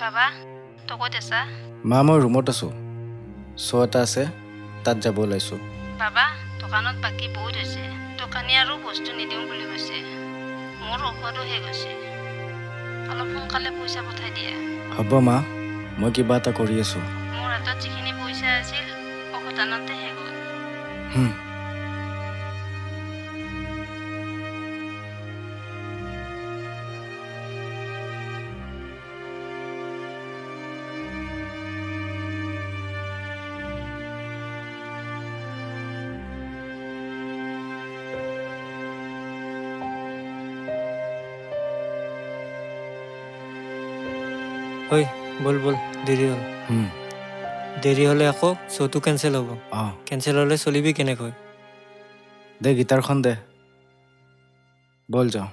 বাবা তই ক'ত আছা? মা মই ৰুমত আছোঁ। শ্ব' এটা আছে, তাত যাব ওলাইছোঁ। বাবা দোকানত বাকী বহুত হৈছে। দোকানী আৰু বস্তু নিদিওঁ বুলি কৈছে। মোৰ ঔষধো শেষ হৈছে। অলপ সোনকালে পইচা পঠাই দিয়ে। হ'ব মা, মই কিবা এটা কৰি আছোঁ। মোৰ হাতত যিখিনি পইচা আছিল ঔষধ আনতে শেষ হ'ল। ঐ বল বল দেৰি হ'ল। দেৰি হ'লে আকৌ শ্ব'টো কেঞ্চেল হ'ব। অঁ কেঞ্চেল হ'লে চলিবি কেনেকৈ? দে গীটাৰখন দে, বল যাওঁ।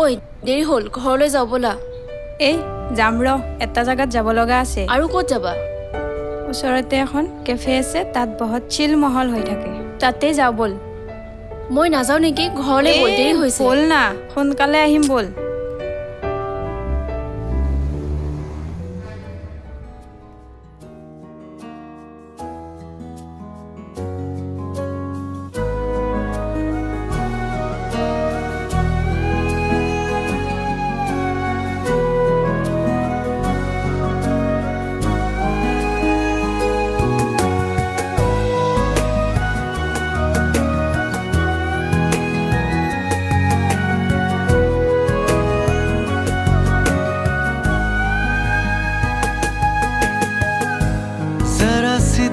ঐ দেৰি হ'ল, ঘৰলৈ যাওঁ ব'লা। এই যাম ৰ, এটা জেগাত যাব লগা আছে। আৰু ক'ত যাবা? ওচৰতে এখন কেফে আছে, তাত বহুত চিল মহল হৈ থাকে, তাতে যাওঁ ব'ল। মই নাযাওঁ নেকি, ঘৰলৈ ব'ল, দেৰি হৈছে। ব'ল না, সোনকালে আহিম ব'ল।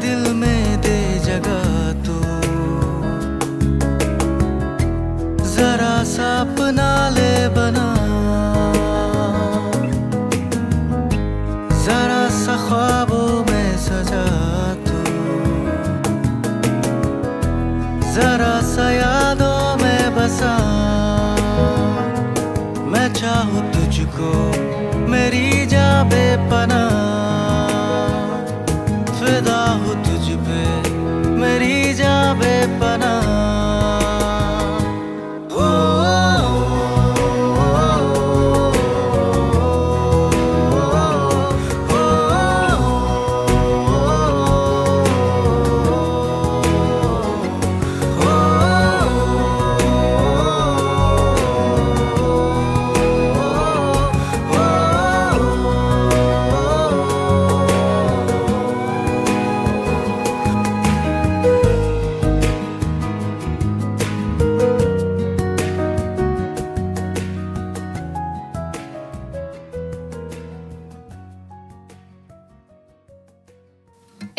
दिल में दे जगह तू, जरा सा अपना ले बना, जरा सा ख्वाबों में सजा तू, जरा सा यादों में बसा। मैं चाहूँ तुझको मेरी जा बेपनाह, फिदा हूँ तुझ पे मेरी जा बेपनाह।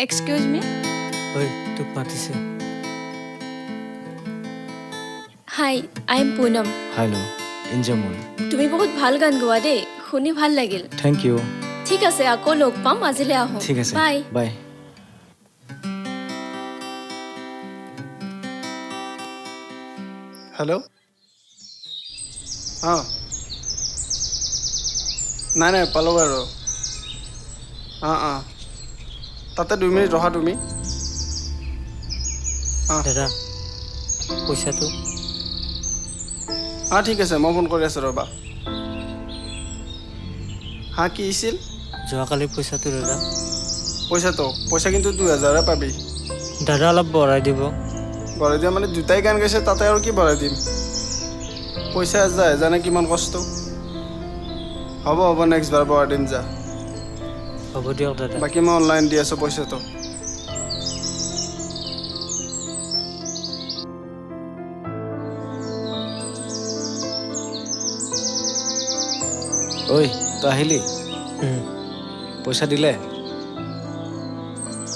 Excuse me. ঐ তোক মাতিছে। Hi, I am Poonam. Hello' Injamul. তুমি বহুত ভাল গান গোৱা দেই, শুনি ভাল লাগিল। Thank you. ঠিক আছে, আকৌ লগ পাম, আজিলৈ আহোঁ। ঠিক আছে, বাই। বাই। হেল্ল' অঁ নাই পালোঁ বাৰু। অঁ তাতে 2 মিনিট ৰখা তুমি। দাদা পইচাটো। ঠিক আছে, মই ফোন কৰি আছোঁ ৰ'বা। কি আছিল? যোৱাকালিৰ পইচাটো দাদা। পইচা কিন্তু 2000 পাবি। দাদা অলপ বঢ়াই দিব। বঢ়াই দিয়া মানে দুটাই গান গাইছে, তাতে আৰু কি বঢ়াই দিম। পইচা যায় জানে কিমান কষ্ট। হ'ব নেক্সট বাৰ বঢ়াই দিম যা। হ'ব দিয়ক দাদা। বাকী মই অনলাইন দি আছোঁ পইচাটো। ঐ তই আহিলি? পইচা দিলে?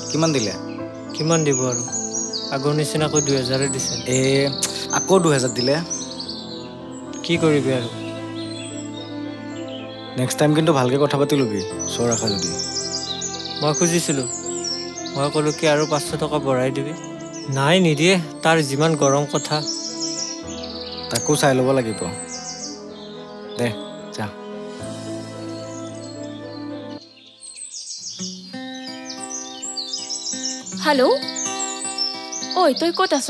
কিমান দিলে? কিমান দিব আৰু, আগৰ নিচিনাকৈ 2000 দিছে। আকৌ 2000 দিলে? কি কৰিবি আৰু। নেক্সট টাইম কিন্তু ভালকৈ কথা পাতি ল'বি, শ্ব' ৰাখা যদি। মই খুজিছিলোঁ, মই ক'লোঁ কি আৰু 500 টকা বঢ়াই দিবি। নাই নিদিয়ে, তাৰ যিমান গৰম কথা। তাকো চাই ল'ব লাগিব। দে যা। হেল্ল', ঐ তই ক'ত আছ?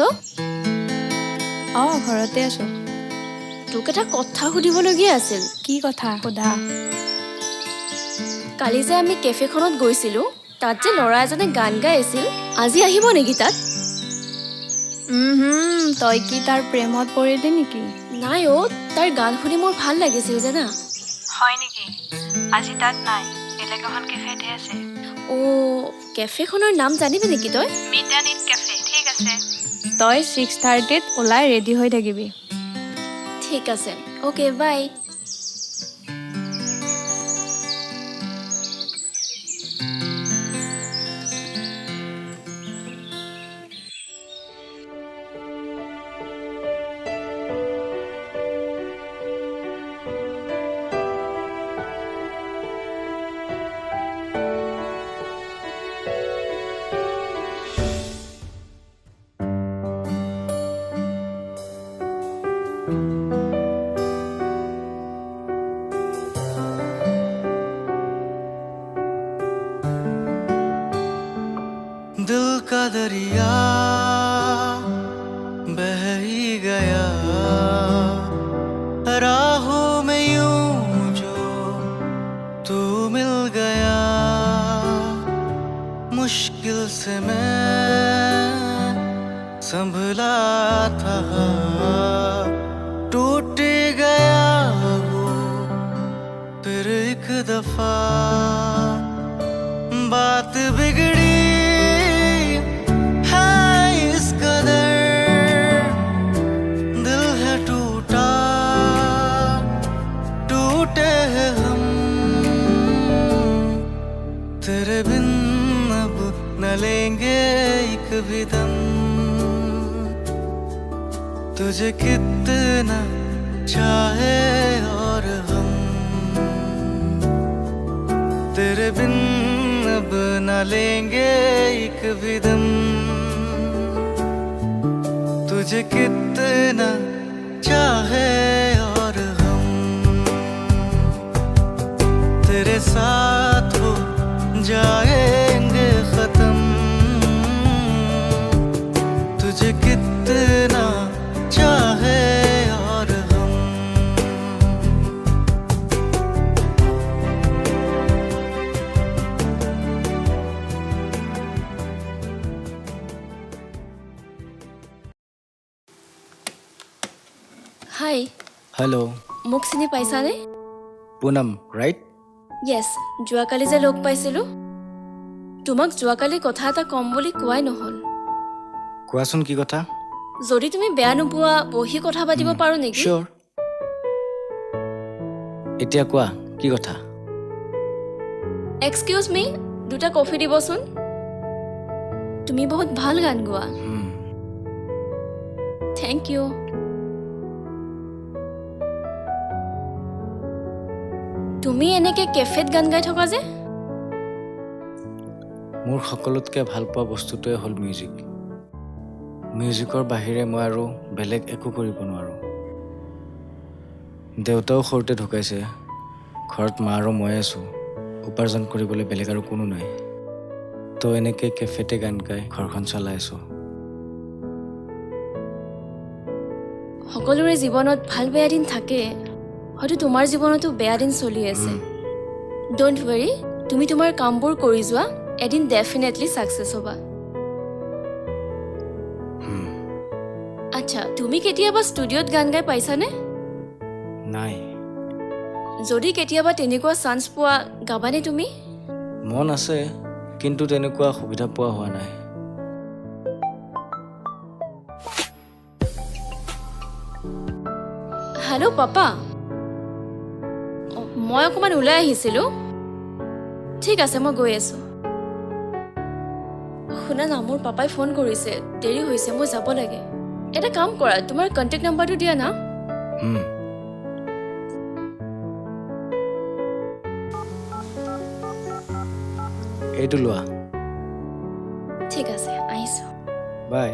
অঁ ঘৰতে আছোঁ। তোক এটা কথা সুধিবলগীয়া আছিল। কি কথা সোধা? কালি যে আমি কেফেখনত গৈছিলোঁ, তাত যে ল'ৰা এজনে গান গাই আছিল, আজি আহিব নেকি তাত? তই কি তাৰ প্ৰেমত পৰিলি নেকি? নাই অ', তাৰ গান শুনি মোৰ ভাল লাগিছিল জানা। হয় নেকি? আজি তাত নাই, বেলেগ এখন কেফেতে আছে। অ' কেফেখনৰ নাম জানিবি নেকি তই? মিটানিট কেফে। ঠিক আছে। তই 6:30ত ওলাই ৰেডি হৈ থাকিবি। ঠিক আছে, অ'কে বাই। दिल का दरिया बह ही गया राहों में यूं जो तू मिल गया मुश्किल से मैं संभला था टूट गया वो फिर एक दफा बात बिगड़ी तेरे बिन अब न लेंगे एक भी दम तुझे कितना चाहे और हम तेरे बिन अब न लेंगे एक भी दम तुझे कितना चाहे और हम तेरे साथ हो जाएंगे खत्म तुझे कितना चाहे और हम হাই, হেল্ল' মোক চিনি পাইছানে? পুনম ৰাইট? য়েছ, যোৱাকালি যে লগ পাইছিলোঁ। তোমাক যোৱাকালি কথা এটা ক'ম বুলি কোৱাই নহ'ল। কোৱাচোন কি কথা? যদি তুমি বেয়া নোপোৱা বহি কথা পাতিব পাৰোঁ নেকি? চিয়'ৰ। এতিয়া কোৱা কি কথা? এক্সকিউজ মি, দুটা কফি দিবচোন। তুমি বহুত ভাল গান গোৱা। Thank U. তুমি এনেকৈ কেফেত গান গাই থকা যে? মোৰ সকলোতকৈ ভাল পোৱা বস্তুটোৱে হ'ল মিউজিক। মিউজিকৰ বাহিৰে মই আৰু বেলেগ একো কৰিব নোৱাৰোঁ। দেউতাও সৰুতে ঢুকাইছে, ঘৰত মা আৰু মই আছোঁ, উপাৰ্জন কৰিবলৈ বেলেগ আৰু কোনো নাই। তো এনেকৈ কেফেতে গান গাই ঘৰখন চলাই আছোঁ। সকলোৰে জীৱনত ভাল বেয়া দিন থাকে, হয়তো তোমাৰ জীৱনতো বেয়া দিন চলি আছে। ডোণ্ট ৱেৰি, তুমি তোমাৰ কামবোৰ কৰি যোৱা, এদিন ডেফিনেটলি ছাকচেছ হ'বা। আচ্ছা, তুমি কেতিয়াবা ষ্টুডিঅ'ত গান গাই পাইছানে? নাই। যদি কেতিয়াবা তেনেকুৱা চান্স পোৱা, গাবানে তুমি? মন আছে, কিন্তু তেনেকুৱা সুবিধা পোৱা হোৱা নাই। হেল্ল' পাপা, মই অকণমান ওলাই আহিছিলোঁ। ঠিক আছে, মই গৈ আছোঁ। শুনা না, মোৰ পাপাই ফোন কৰিছে, দেৰি হৈছে, মই যাব লাগে। এটা কাম কৰা, তোমাৰ কণ্টেক্ট নাম্বাৰটো দিয়া না। এইটো লোৱা। ঠিক আছে, আহিছোঁ। বাই।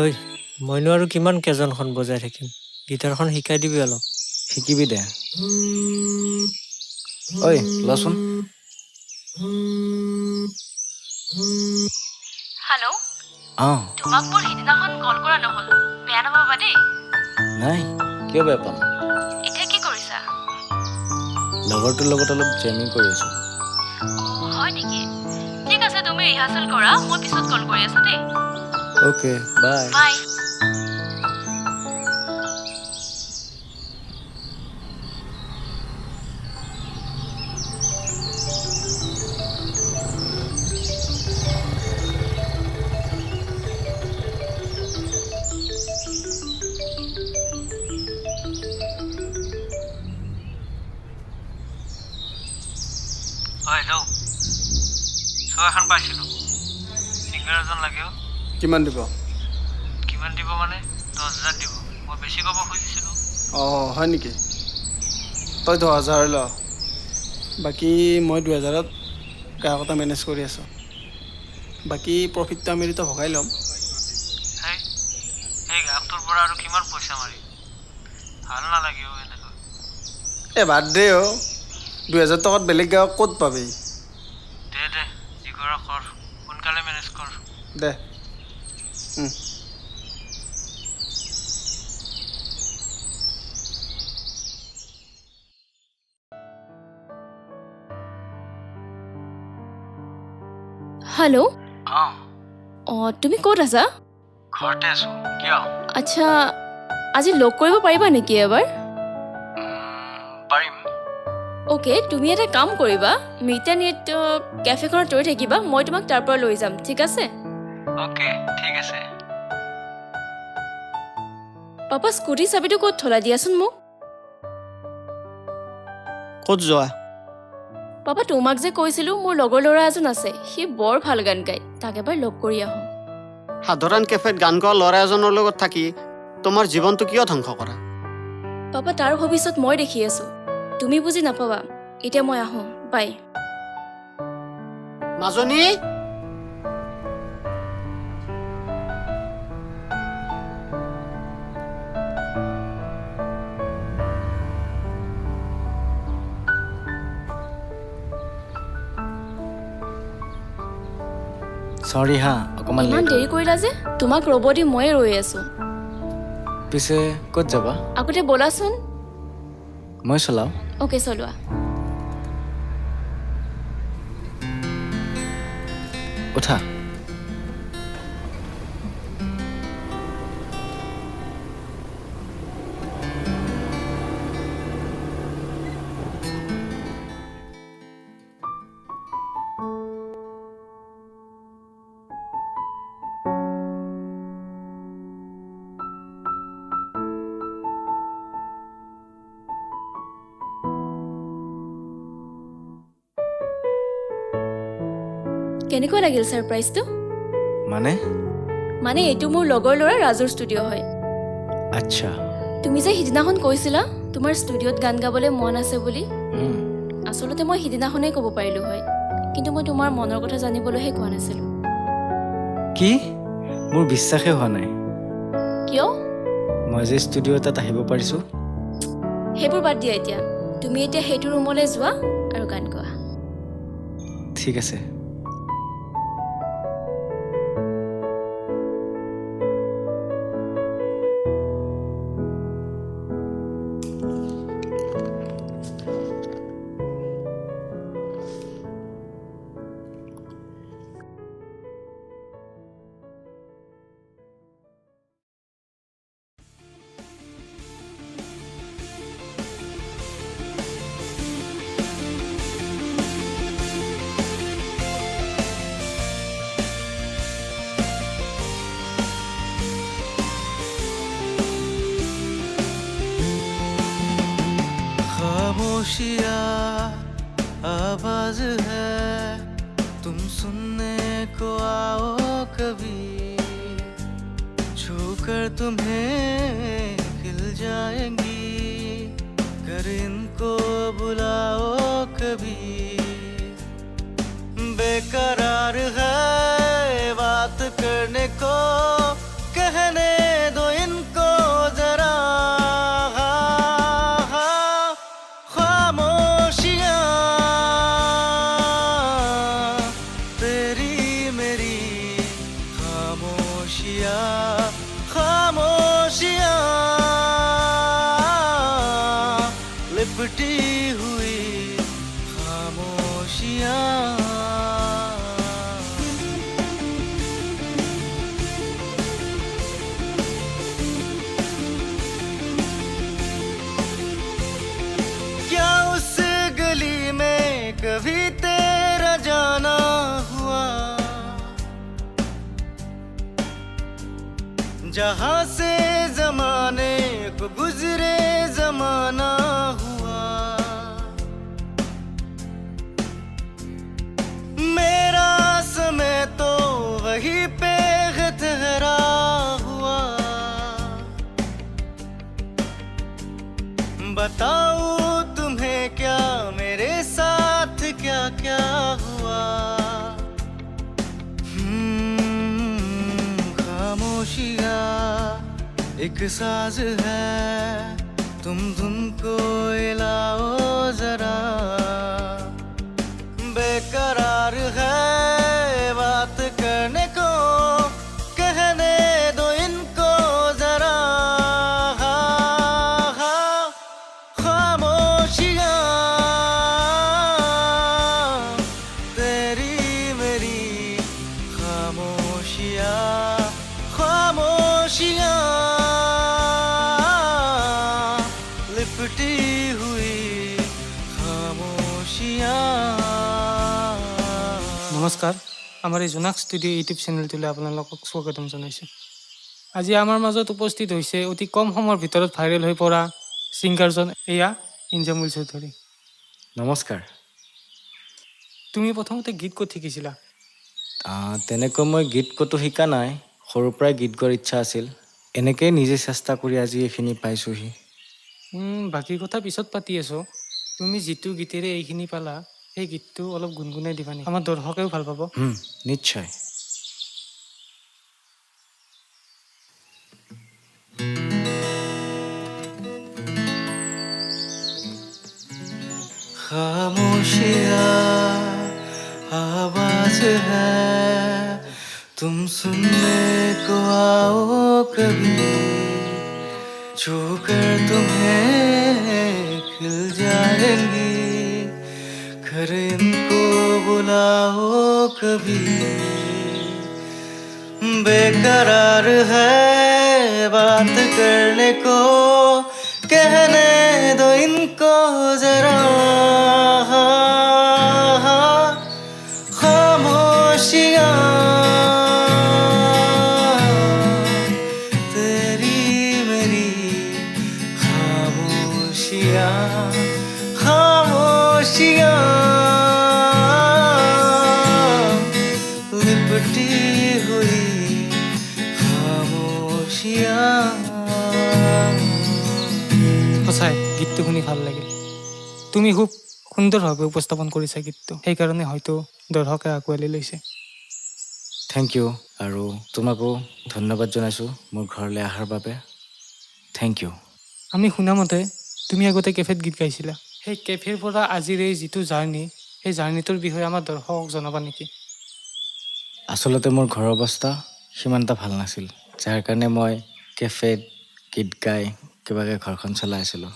ঐ মইনো আৰু কিমান কেজনখন বজাই থাকিম, গীটাৰখন শিকাই দিবি অলপ। শিকিবি দে। ঐ লচোন। হেল্ল', অঁ তোমাক মোৰ সিদিনাখন কল কৰা নহ'ল, বেয়া নাপাবা দেই। নাই, কিয় বেয়া পাম? এতিয়া কি কৰিছা? লগৰটোৰ লগত অলপ জেমিং কৰি আছোঁ। অঁ হয় নেকি? ঠিক আছে, তুমি ৰিহাৰ্চেল কৰা, মই পিছত কল কৰি আছোঁ দেই। Okay bye. Bye. Hello', show' এখন পাইছিলোঁ, ছিংগাৰ এজন লাগে। কিমান দিব? কিমান দিব মানে 10,000 দিব। মই বেছি ক'ব খুজিছিলোঁ। অঁ হয় নেকি? তই 10,000 ল, বাকী মই 2,000ত গায়ক এটা মেনেজ কৰি আছোঁ। বাকী প্ৰফিটটো আমি দুটা ভগাই ল'ম। সেই গায়কটোৰ পৰা আৰু কিমান পইচা মাৰি, ভাল নালাগে এনেকৈ। বাদ দে 2,000 টকাত বেলেগ গায়ক ক'ত পাবি? দে যি কৰ কৰ, সোনকালে মেনেজ কৰ। দে হেল্ল', অঁ তুমি ক'ত আছা? ঘৰতে আছোঁ। কিয়? আচ্ছা, আজি লগ কৰিব পাৰিবা নেকি এবাৰ? পাৰিম। অ'কে, তুমি এটা কাম কৰিবা, মিটানিত কেফেখনত ৰৈ থাকিবা, মই তোমাক তাৰ পৰা লৈ যাম, ঠিক আছে? অ'কে ঠিক আছে। পাপা স্কুটি চাবিটো ক'ত থলা, দিয়াচোন মোক। ক'ত যোৱা? পাপা তোমাক যে কৈছিলোঁ মোৰ লগৰ ল'ৰা এজন আছে, সি বৰ ভাল গান গায়, তাক এবাৰ লগ কৰি আহোঁ। সাধাৰণ কেফেত গান গোৱা ল'ৰা এজনৰ লগত থাকি তোমাৰ জীৱনটো কিয় ধ্বংস কৰা? পাপা তাৰ ভৱিষ্যত মই দেখি আছোঁ, তুমি বুজি নাপাবা। এতিয়া মই আহোঁ, বাই। মাজনী চৰি হা, অকণমান ইমান লেট দেৰি কৰিলা যে, তোমাক ৰ'ব দি ময়ে ৰৈ আছোঁ। পিছে ক'ত যাবা? আগতে ব'লাচোন। মই চলাওঁ। অ'কে, চলোৱা। উঠা। কেনেকুৱা লাগিল ছাৰপ্ৰাইজটো? মানে এইটো মোৰ লগৰ ল'ৰা ৰাজুৰ ষ্টুডিঅ' হয়। আচ্ছা। তুমি যে সিদিনাখন কৈছিলা তোমাৰ ষ্টুডিঅ'ত গান গাবলৈ মন আছে বুলি, উম, আচলতে মই সিদিনাখনেই ক'ব পাৰিলোঁ হয়, কিন্তু মই তোমাৰ মনৰ কথা জানিবলৈহে কোৱা নাছিলোঁ। কি? মোৰ বিশ্বাসেই হোৱা নাই। কিয়? মই যে ষ্টুডিঅ' এটাত আহিব পাৰিছোঁ। সেইবোৰ বাদ দিয়া এতিয়া, তুমি এতিয়া সেইটো ৰুমলৈ যোৱা আৰু গান গোৱা। ঠিক আছে। खामोशिया आवाज है, तुम सुनने को आओ कभी, छूकर तुम्हें खिल जाएंगी, कर इनको बुलाओ कभी। बेकरार है बात करने को, कह खामोशियाँ लिपटी हुई खामोशियाँ क्या उस गली में कभी तेरा जाना हुआ जहाँ से जमाने को गुजरे जमाना हुआ मेरा समय तो वहीं पे ठहरा हुआ बताऊं तुम्हें क्या मेरे साथ क्या क्या हुआ खामोशियाँ एक साज है तुम धुन को हिलाओ जरा बेकरार है बात करने को कहने दो इनको जरा खामोशियाँ तेरी मेरी खामोशियाँ खामोशियाँ लिपटी हुई खामोशियाँ নমস্কাৰ আমাৰ এই জোনাক ষ্টুডিঅ' ইউটিউব চেনেলটোলৈ আপোনালোকক স্বাগতম জনাইছোঁ আজি আমাৰ মাজত উপস্থিত হৈছে অতি কম সময়ৰ ভিতৰত ভাইৰেল হৈ পৰা ছিংগাৰজন এয়া ইঞ্জামুল চৌধুৰী নমস্কাৰ তুমি প্ৰথমতে গীত ক'ত শিকিছিলা তেনেকৈ মই গীত ক'তো শিকা নাই সৰুৰ পৰাই গীত গোৱাৰ ইচ্ছা আছিল এনেকেই নিজে চেষ্টা কৰি আজি এইখিনি পাইছোঁহি বাকী কথা পিছত পাতি আছোঁ তুমি যিটো গীতেৰে এইখিনি পালা সেই গীতটো অলপ গুণগুণাই দিবা নেকি আমাৰ দৰ্শকেও ভাল পাব নিশ্চয় खामोशियाँ आवाज है तुम सुनने को आओ कभी छूकर तुम्हें खिल जाएंगी घर इनको बुलाओ कभी बेकरार है बात करने को कहने दो इनको जरा खामोशियाँ तेरी मेरी खामोशियाँ खामोशियाँ लिपटी हुई खामोशियाँ সঁচাই গীতটো শুনি ভাল লাগিল তুমি খুব সুন্দৰভাৱে উপস্থাপন কৰিছা গীতটো সেইকাৰণে হয়তো দৰ্শকে আঁকোৱালি লৈছে থেংক ইউ আৰু তোমাকো ধন্যবাদ জনাইছোঁ মোৰ ঘৰলৈ অহাৰ বাবে থেংক ইউ আমি শুনামতে তুমি আগতে কেফেত গীত গাইছিলা সেই কেফেৰ পৰা আজিৰ এই যিটো জাৰ্ণি সেই জাৰ্ণিটোৰ বিষয়ে আমাৰ দৰ্শকক জনাবা নেকি আচলতে মোৰ ঘৰৰ অৱস্থা সিমান এটা ভাল নাছিল যাৰ কাৰণে মই কেফেত গীত গাই কিবাকৈ ঘৰখন চলাই আছিলোঁ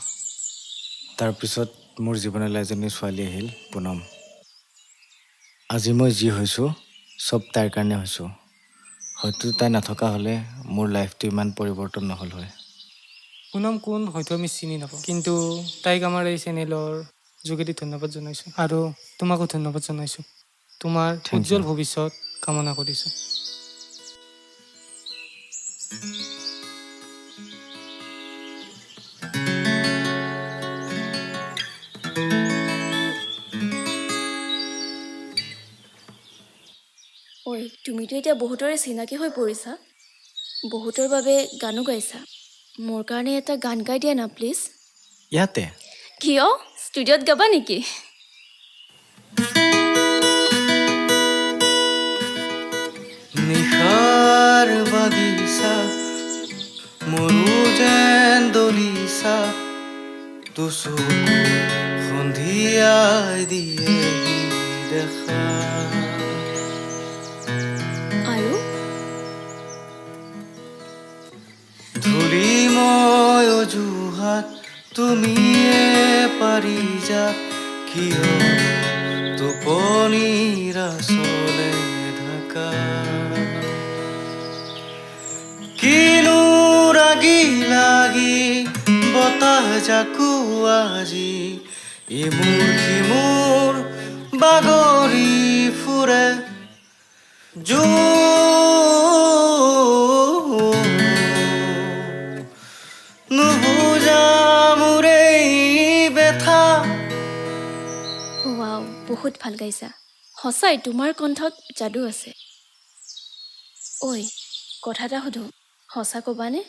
তাৰপিছত মোৰ জীৱনলৈ এজনী ছোৱালী আহিল পুনম আজি মই যি হৈছোঁ চব তাইৰ কাৰণে হৈছোঁ হয়তো তাই নথকা হ'লে মোৰ লাইফটো ইমান পৰিৱৰ্তন নহ'ল হয় পুনম কোন হয়তো আমি চিনি নাপাওঁ কিন্তু তাইক আমাৰ এই চেনেলৰ যোগেদি ধন্যবাদ জনাইছোঁ আৰু তোমাকো ধন্যবাদ জনাইছোঁ তোমাৰ Thank you. উজ্জ্বল ভৱিষ্যত কামনা কৰিছোঁ ঐ তুমিতো এতিয়া বহুতৰে চিনাকি হৈ পৰিছা বহুতৰ বাবে গানো গাইছা মোৰ কাৰণে এটা গান গাই দিয়া না প্লিজ ইয়াতে কিয় ষ্টুডিঅ'ত গাবা নেকি নিশাৰ বাগিচা মৰু যেন দলিচা তোচকু সন্ধিয়াই দিয়েহি দেখা আৰু ধূলিময় অজুহাত তুমিয়ে পাৰিজাত কিয় টোপনিৰ আচলে ঢাকা কিনো ৰাগি লাগি বতাহ জাকো আজি ইমূৰ সিমূৰ বাগৰি ফুৰে নুবুজা মোৰ এই বেথা ৱাও বহুত ভাল গাইছা সঁচাই তোমাৰ কণ্ঠত যাদু আছে ঐ কথা এটা সুধো সঁচা ক'বানে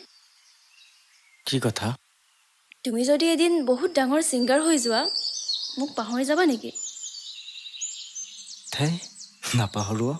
কি কথা তুমি যদি এদিন বহুত ডাঙৰ ছিংগাৰ হৈ যোৱা মোক পাহৰি যাবা নেকি ধেই নাপাহৰোঁ